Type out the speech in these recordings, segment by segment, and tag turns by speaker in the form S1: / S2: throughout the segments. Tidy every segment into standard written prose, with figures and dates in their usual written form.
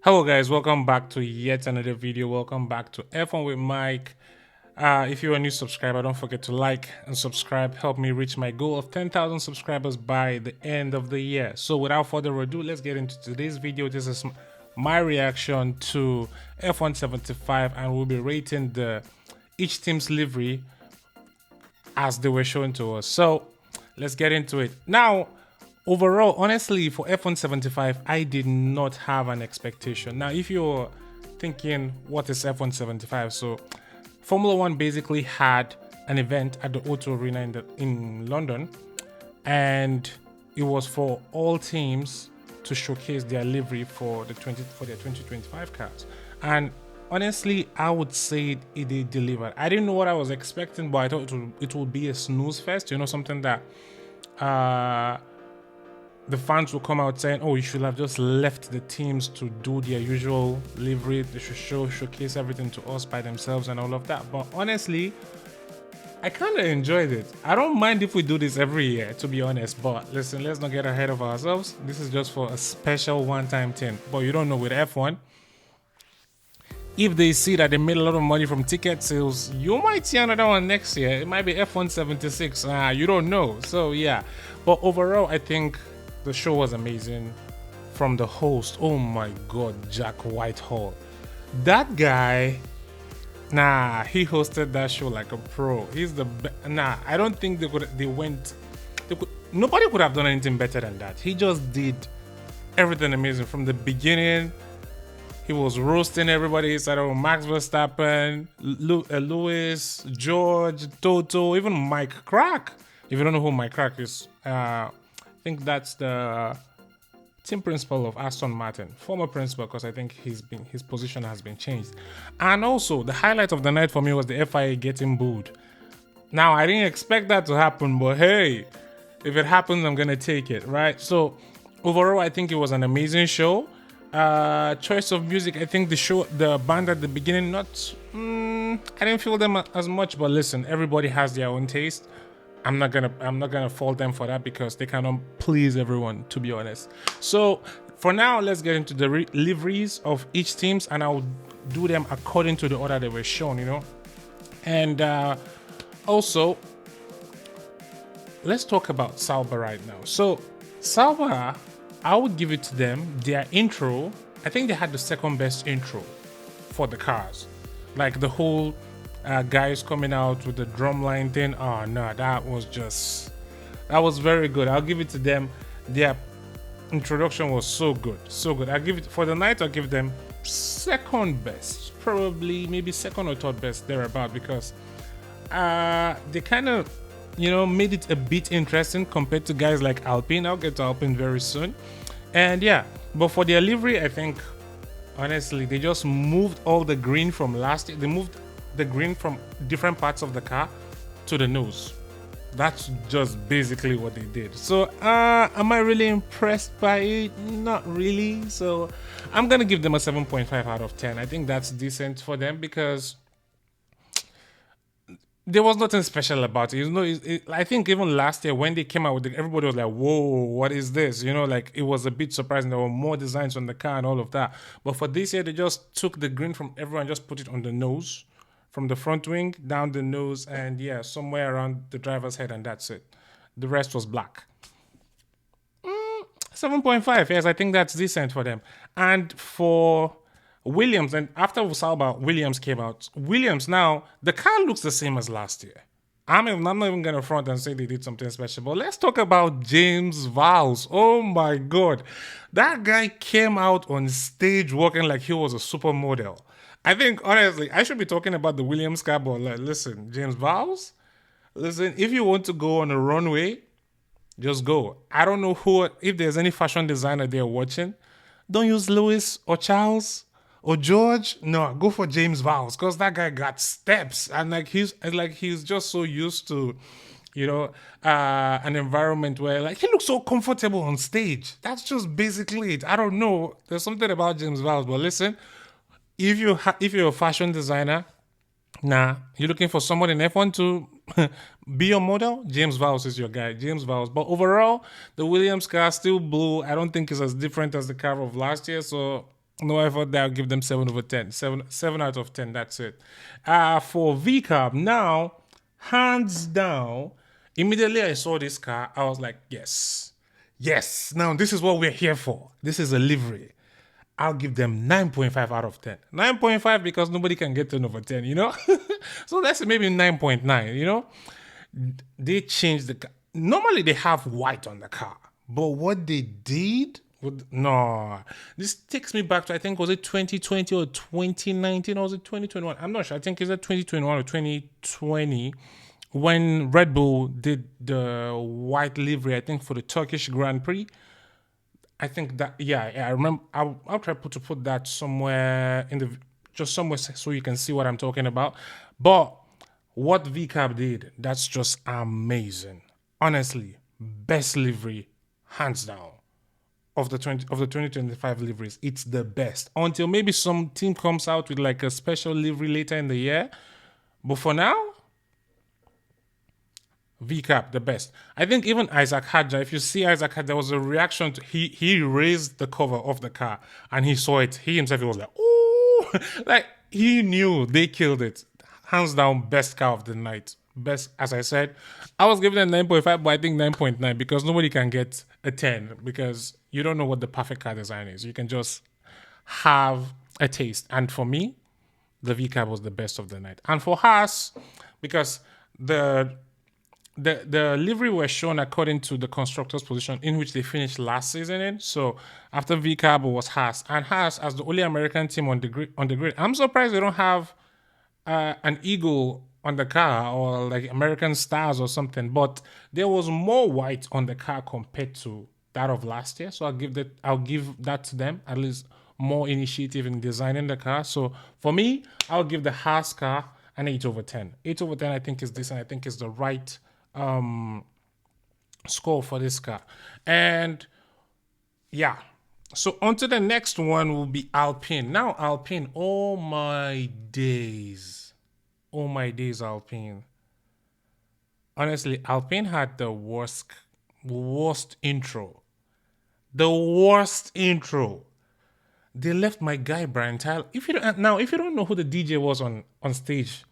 S1: Hello guys, welcome back to yet another video. Welcome back to F1 with Mike. If you're a new subscriber, don't forget to like and subscribe. Help me reach my goal of 10,000 subscribers by the end of the year. So without further ado, let's get into today's video. This is my reaction to F175 and we'll be rating each team's livery as they were shown to us. So let's get into it. Now, overall, honestly, for F175, I did not have an expectation. Now, if you're thinking, what is F175? So, Formula One basically had an event at the O2 Arena in London, and it was for all teams to showcase their livery for their 2025 cars. And honestly, I would say it did deliver. I didn't know what I was expecting, but I thought it would be a snooze fest. You know, something that the fans will come out saying, "Oh, you should have just left the teams to do their usual livery. They should showcase everything to us by themselves and all of that." But honestly, I kind of enjoyed it. I don't mind if we do this every year, to be honest. But listen, let's not get ahead of ourselves. This is just for a special one-time thing. But you don't know with F1, if they see that they made a lot of money from ticket sales, you might see another one next year. It might be F176. You don't know. So yeah. But overall, I think the show was amazing. From the host, oh my god, Jack Whitehall. That guy, he hosted that show like a pro. He's the I don't think nobody could have done anything better than that. He just did everything amazing from the beginning. He was roasting everybody. He started with Max Verstappen, Lewis, George, Toto, even Mike Crack. If you don't know who Mike Crack is, I think that's the team principal of Aston Martin, former principal, because I think his position has been changed. And also, the highlight of the night for me was the FIA getting booed. Now, I didn't expect that to happen, but hey, if it happens, I'm gonna take it, right? So, overall, I think it was an amazing show. Choice of music, I think the band at the beginning, I didn't feel them as much, but listen, everybody has their own taste. I'm not gonna fault them for that because they cannot please everyone, to be honest. So for now, let's get into the liveries of each teams, and I'll do them according to the order they were shown, you know. And also, let's talk about Sauber right now. So Sauber, I would give it to them. Their intro, I think they had the second best intro for the cars. Like the whole guys coming out with the drumline thing. Oh no, that was very good. I'll give it to them. Their introduction was so good, so good. I'll give it for the night. I'll give them second best, probably maybe second or third best thereabout, because they kind of made it a bit interesting compared to guys like Alpine. I'll get to Alpine very soon. And yeah, but for their livery, I think honestly they just moved all the green from last year. They moved the green from different parts of the car to the nose. That's just basically what they did. So am I really impressed by it? Not really. So I'm gonna give them a 7.5 out of 10. I think that's decent for them because there was nothing special about it. I think even last year when they came out with it, everybody was like, "Whoa, what is this?" Like it was a bit surprising. There were more designs on the car and all of that. But for this year, they just took the green from everyone, just put it on the nose, from the front wing down the nose, and yeah, somewhere around the driver's head, and that's it. The rest was black. 7.5. Yes, I think that's decent for them. And for Williams, and after Sauber, Williams came out. Williams now, the car looks the same as last year. I'm not even going to front and say they did something special, but let's talk about James Vowles. Oh my God. That guy came out on stage walking like he was a supermodel. I think, honestly, I should be talking about the Williams car, but like, listen, James Vowles, listen, if you want to go on a runway, just go. I don't know if there's any fashion designer there watching, don't use Lewis or Charles or George. No, go for James Vowles, because that guy got steps, and he's just so used to an environment where like he looks so comfortable on stage. That's just basically it. I don't know, there's something about James Vowles. But listen, if you're a fashion designer, you're looking for someone in F1 to be your model, James Vowles is your guy. James Vowles. But overall, the Williams car still blue. I don't think it's as different as the car of last year. So No effort there. I'll give them 7/10. 7 out of 10. That's it. For VCAP, now, hands down, immediately I saw this car, I was like, yes. Yes. Now this is what we're here for. This is a livery. I'll give them 9.5 out of 10. 9.5 because nobody can get 10/10, you know? So that's maybe 9.9, you know? They changed the car. Normally they have white on the car, but what they did no, this takes me back to, I think, was it 2020 or 2019 or was it 2021? I'm not sure. I think it's 2021 or 2020 when Red Bull did the white livery, I think, for the Turkish Grand Prix. I think that, yeah, I remember. I'll try to put that somewhere in the, just somewhere so you can see what I'm talking about. But what VCAP did, that's just amazing. Honestly, best livery, hands down, of the 2025 liveries. It's the best. Until maybe some team comes out with like a special livery later in the year. But for now, VCAP, the best. I think even Isaac Hadja, if you see Isaac Hadja, there was a reaction to, he raised the cover of the car and he saw it. He himself, he was like, oh, like he knew they killed it. Hands down, best car of the night. Best, as I said, I was giving it 9.5, but I think 9.9 because nobody can get a 10 because you don't know what the perfect car design is. You can just have a taste. And for me, the VCAP was the best of the night. And for Haas, because the the livery was shown according to the constructor's position in which they finished last season in. So after VCAB was Haas, and Haas as the only American team on the grid. I'm surprised they don't have an eagle on the car or like American stars or something. But there was more white on the car compared to that of last year. So I'll give that to them, at least more initiative in designing the car. So for me, I'll give the Haas car an 8/10. 8/10 I think is decent. I think is the right score for this car. And yeah. So on to the next one will be Alpine. Now Alpine, oh my days. Oh my days, Alpine. Honestly, Alpine had the worst intro. The worst intro. They left my guy Brian Tyler. If you don't know who the DJ was on stage,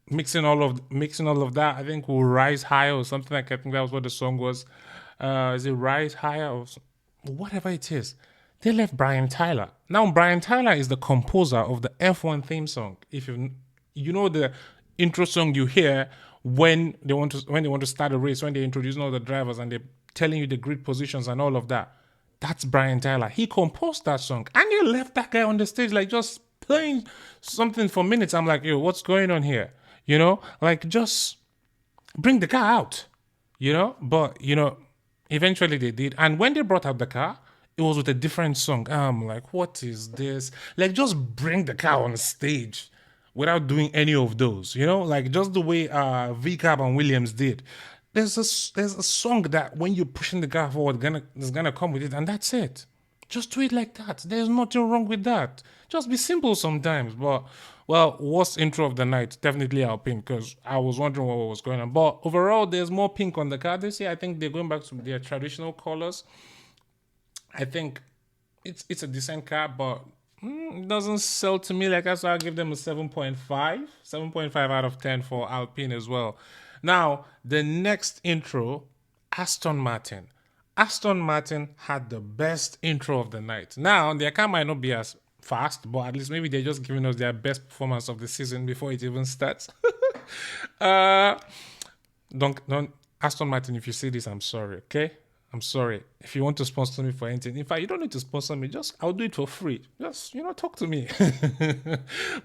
S1: mixing all of that, I think will rise higher or something like. I think that was what the song was. Is it Rise Higher or whatever it is? They left Brian Tyler. Now Brian Tyler is the composer of the F1 theme song. If you know the intro song you hear when they want to start a race, when they introduce all the drivers and they're telling you the grid positions and all of that. That's Brian Tyler. He composed that song, and you left that guy on the stage like just playing something for minutes. I'm like, yo, what's going on here? You know, like just bring the car out. You know, but eventually they did. And when they brought out the car, it was with a different song. I'm like, what is this? Like, just bring the car on stage without doing any of those. You know, like just the way VCAB and Williams did. There's a song that when you're pushing the car forward, is gonna come with it, and that's it. Just do it like that. There's nothing wrong with that. Just be simple sometimes. But well, worst intro of the night, definitely Alpine, because I was wondering what was going on. But overall, there's more pink on the car this year. I think they're going back to their traditional colors. I think it's a decent car, but it doesn't sell to me like that. So I'll give them a 7.5. 7.5 out of 10 for Alpine as well. Now, the next intro, Aston Martin. Aston Martin had the best intro of the night. Now, their car might not be as fast, but at least maybe they're just giving us their best performance of the season before it even starts. Don't Aston Martin, if you see this, I'm sorry, okay? I'm sorry. If you want to sponsor me for anything, in fact, you don't need to sponsor me. I'll do it for free. Just, talk to me.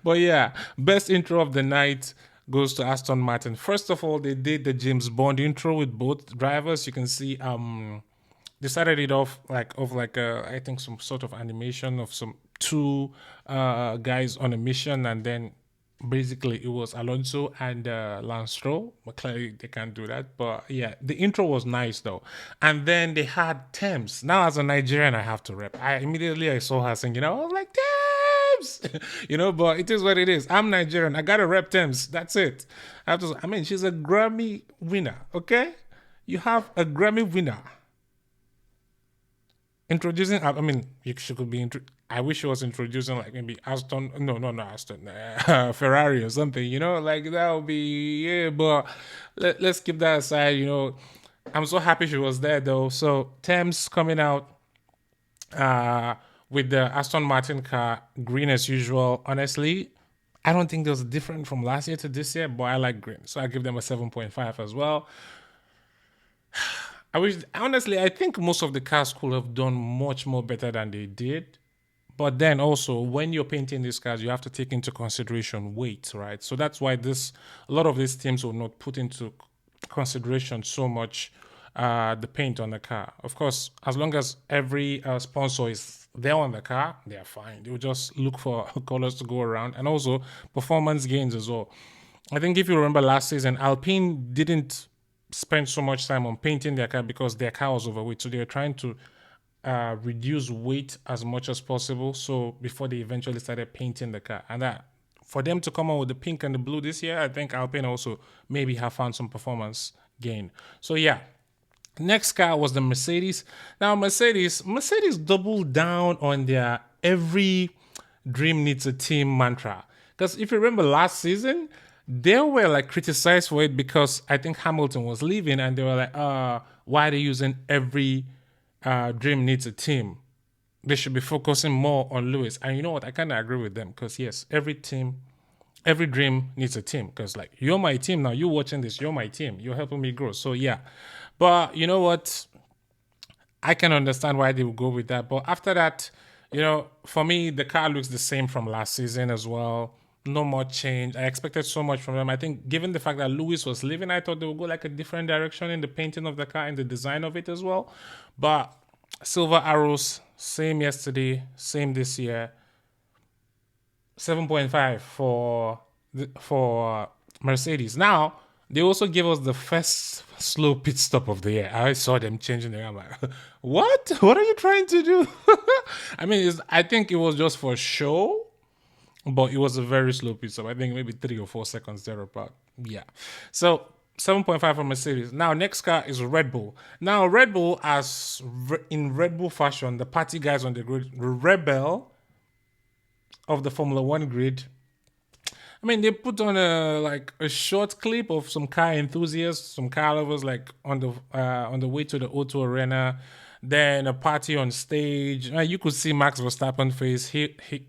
S1: But yeah, best intro of the night goes to Aston Martin. First of all, they did the James Bond intro with both drivers. You can see they started it off like I think some sort of animation of some two guys on a mission, and then basically it was Alonso and Lance Stroll. But clearly they can't do that. But yeah, the intro was nice though. And then they had Thames. Now as a Nigerian, I have to rep. I saw her singing. I was like, Thames! But it is what it is. I'm Nigerian. I gotta rep Thames. That's it. She's a Grammy winner, okay? You have a Grammy winner. introducing. I mean, she could be. I wish she was introducing like maybe Aston. No, no, no Aston. Ferrari or something. Like that would be yeah. But let's keep that aside. I'm so happy she was there though. So Thames coming out uh, with the Aston Martin car, green as usual. Honestly, I don't think there's different from last year to this year, but I like green, so I give them a 7.5 as well. I wish, honestly, I think most of the cars could have done much more better than they did. But then also, when you're painting these cars, you have to take into consideration weight, right? So that's why a lot of these teams will not put into consideration so much the paint on the car. Of course, as long as every sponsor is there on the car, they're fine. They'll just look for colors to go around, and also performance gains as well. I think if you remember last season, Alpine didn't spend so much time on painting their car because their car was overweight. So they were trying to reduce weight as much as possible. So before they eventually started painting the car, and that for them to come out with the pink and the blue this year, I think Alpine also maybe have found some performance gain. So yeah. Next car was the Mercedes. Now Mercedes doubled down on their every dream needs a team mantra. Because if you remember last season, they were like criticized for it because I think Hamilton was leaving and they were like, why are they using every dream needs a team? They should be focusing more on Lewis. And you know what? I kind of agree with them because yes, every dream needs a team. Because like you're my team now. You watching this, you're my team. You're helping me grow. So yeah, but you know what? I can understand why they would go with that. But after that, for me, the car looks the same from last season as well. No more change. I expected so much from them. I think, given the fact that Lewis was leaving, I thought they would go like a different direction in the painting of the car and the design of it as well. But silver arrows, same yesterday, same this year. 7.5 for Mercedes. Now they also gave us the first slow pit stop of the year. I saw them changing the. I'm like, what? What are you trying to do? I mean, I think it was just for show, but it was a very slow pit stop. I think maybe 3 or 4 seconds thereabout. Yeah. So 7.5 for Mercedes. Now, next car is Red Bull. Now, Red Bull, as in Red Bull fashion, the party guys on the grid, rebel of the Formula One grid. I mean, they put on a short clip of some car enthusiasts, some car lovers, like on the way to the O2 Arena. Then a party on stage. You could see Max Verstappen's face.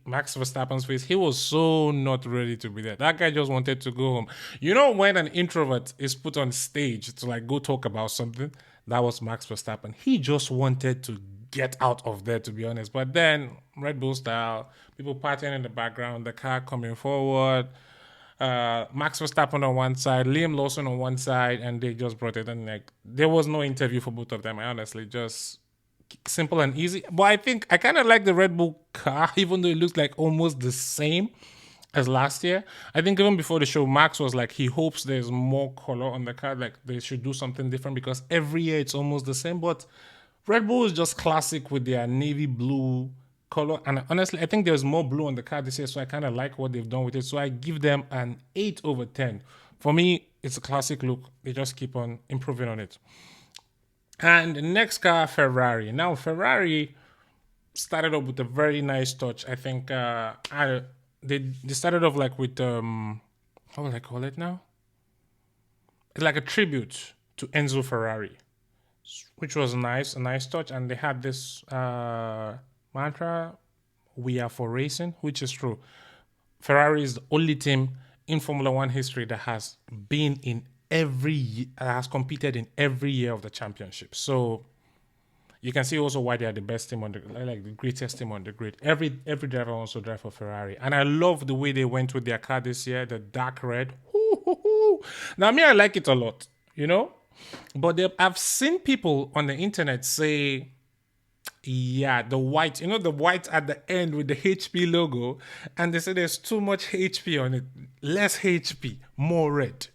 S1: Max Verstappen's face. He was so not ready to be there. That guy just wanted to go home. You know, when an introvert is put on stage to like go talk about something, that was Max Verstappen. He just wanted to get out of there, to be honest. But then Red Bull style, people partying in the background, the car coming forward. Max Verstappen on one side, Liam Lawson on one side, and they just brought it. And like there was no interview for both of them. I honestly just simple and easy. But I think I kind of like the Red Bull car, even though it looks like almost the same as last year. I think even before the show, Max was like he hopes there's more color on the car, like they should do something different because every year it's almost the same. But Red Bull is just classic with their navy blue color. And honestly, I think there's more blue on the car this year, so I kind of like what they've done with it. So I give them an 8/10. For me, it's a classic look. They just keep on improving on it. And the next car, Ferrari. Now, Ferrari started off with a very nice touch. I think they started off like with how will I call it now? It's like a tribute to Enzo Ferrari, which was nice, a nice touch. And they had this mantra, "We are for racing," which is true. Ferrari is the only team in Formula One history that has been in has competed in every year of the championship. So you can see also why they are the best team on the greatest team on the grid. Every driver wants to drive for Ferrari, and I love the way they went with their car this year, the dark red. Now, me, I like it a lot, but I've seen people on the internet say, yeah, the white, the white at the end with the HP logo, and they say there's too much HP on it. Less HP, more red.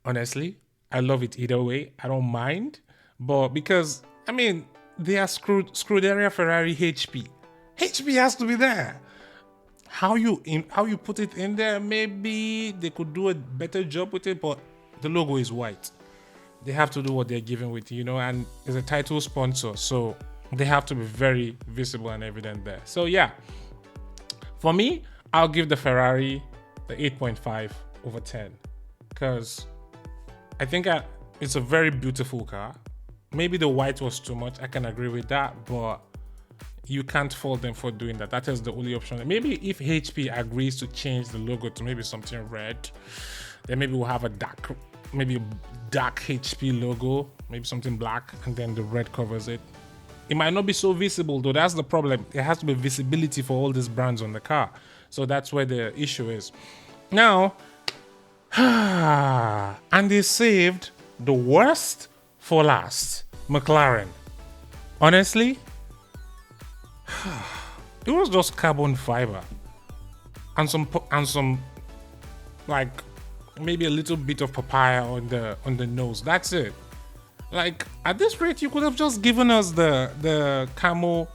S1: Honestly, I love it either way. I don't mind. But because, I mean, they are Scuderia Ferrari HP. HP has to be there. How you put it in there, maybe they could do a better job with it, but the logo is white. They have to do what they're given with, and it's a title sponsor. So They have to be very visible and evident there. So yeah, for me, I'll give the Ferrari the 8.5 over 10 because I think it's a very beautiful car. Maybe the white was too much. I can agree with that, but you can't fault them for doing that. That is the only option. Maybe if HP agrees to change the logo to maybe something red, then maybe we'll have a dark HP logo, maybe something black, and then the red covers it. It might not be so visible though. That's the problem. There has to be visibility for all these brands on the car. So that's where the issue is. Now, and they saved the worst for last, McLaren. Honestly, it was just carbon fiber and some like maybe a little bit of papaya on the nose. That's it. Like at this rate, you could have just given us the camo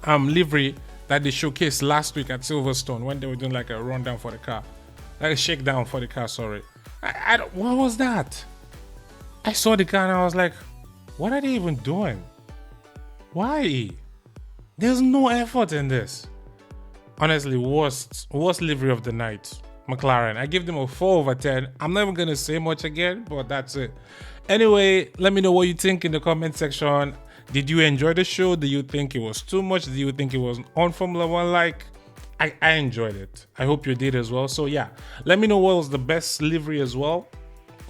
S1: livery that they showcased last week at Silverstone when they were doing like a rundown for the car, like a shakedown for the car. Sorry, what was that? I saw the car and I was like, what are they even doing? Why? There's no effort in this. Honestly, worst livery of the night, McLaren. I give them a 4 over 10. I'm not even gonna say much again, but that's it. Anyway, let me know what you think in the comment section. Did you enjoy the show? Do you think it was too much? Do you think it was on Formula One like? I enjoyed it. I hope you did as well. So yeah, let me know what was the best livery as well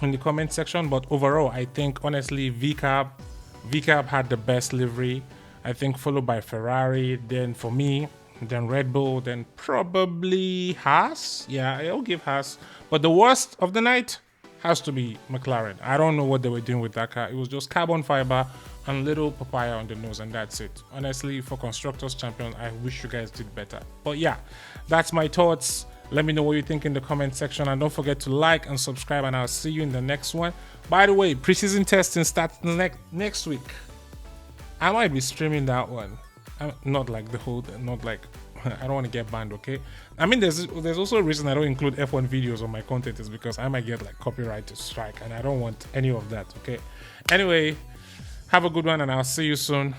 S1: in the comment section. But overall, I think honestly, VCAB had the best livery. I think followed by Ferrari, then for me, then Red Bull, then probably Haas. Yeah, I'll give Haas. But the worst of the night has to be McLaren. I don't know what they were doing with that car. It was just carbon fiber and little papaya on the nose, and that's it. Honestly, for Constructors Champion, I wish you guys did better. But yeah, that's my thoughts. Let me know what you think in the comment section, and don't forget to like and subscribe, and I'll see you in the next one. By the way, preseason testing starts next week. I might be streaming that one. Not like I don't want to get banned, okay? I mean, there's also a reason I don't include F1 videos on my content is because I might get like copyright strike, and I don't want any of that, okay? Anyway, have a good one, and I'll see you soon.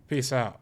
S1: Peace out.